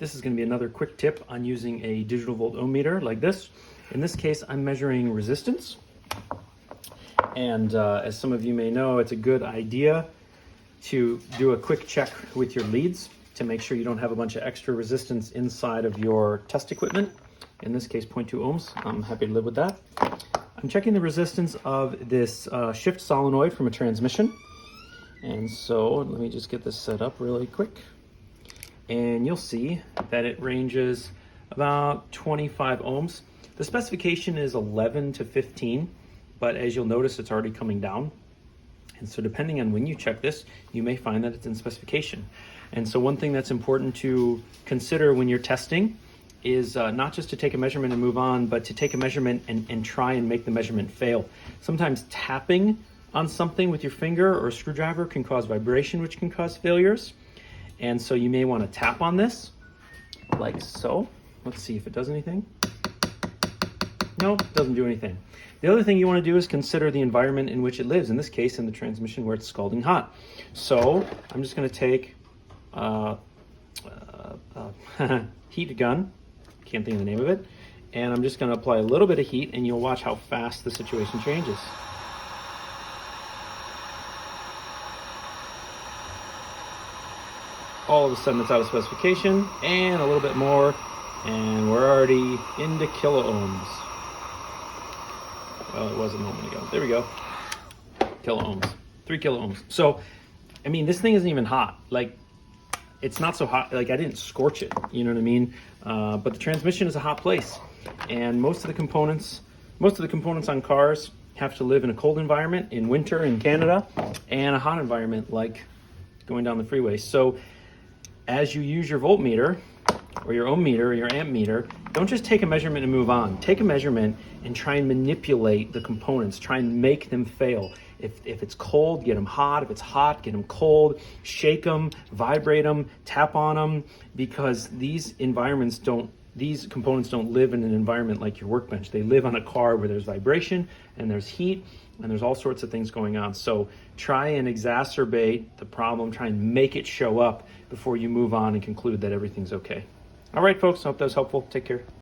This is going to be another quick tip on using a digital volt ohm meter like this. In this case, I'm measuring resistance. And as some of you may know, it's a good idea to do a quick check with your leads to make sure you don't have a bunch of extra resistance inside of your test equipment. In this case, 0.2 ohms. I'm happy to live with that. I'm checking the resistance of this shift solenoid from a transmission. And so let me just get this set up really quick. And you'll see that it ranges about 25 ohms. The specification is 11 to 15, but as you'll notice, it's already coming down. And so depending on when you check this, you may find that it's in specification. And so one thing that's important to consider when you're testing is not just to take a measurement and move on, but to take a measurement and try and make the measurement fail. Sometimes tapping on something with your finger or a screwdriver can cause vibration, which can cause failures. And so you may want to tap on this, like so. Let's see if it does anything. No, it doesn't do anything. The other thing you want to do is consider the environment in which it lives, in this case in the transmission where it's scalding hot. So I'm just going to take heat gun, can't think of the name of it, and I'm just going to apply a little bit of heat, and you'll watch how fast the situation changes. All of a sudden it's out of specification, and a little bit more, and we're already into kilo ohms. Well, it was a moment ago. There we go. Kilo ohms. 3 kilo ohms. So, I mean, this thing isn't even hot. Like, it's not so hot. Like, I didn't scorch it. You know what I mean? But the transmission is a hot place. And most of the components on cars have to live in a cold environment in winter in Canada, and a hot environment like going down the freeway. So, as you use your voltmeter, or your ohm meter, or your amp meter, don't just take a measurement and move on. Take a measurement and try and manipulate the components. Try and make them fail. If it's cold, get them hot. If it's hot, get them cold. Shake them, vibrate them, tap on them, because these components don't live in an environment like your workbench. They live on a car where there's vibration and there's heat and there's all sorts of things going on. So try and exacerbate the problem. Try and make it show up before you move on and conclude that everything's okay. All right, folks, I hope that was helpful. Take care.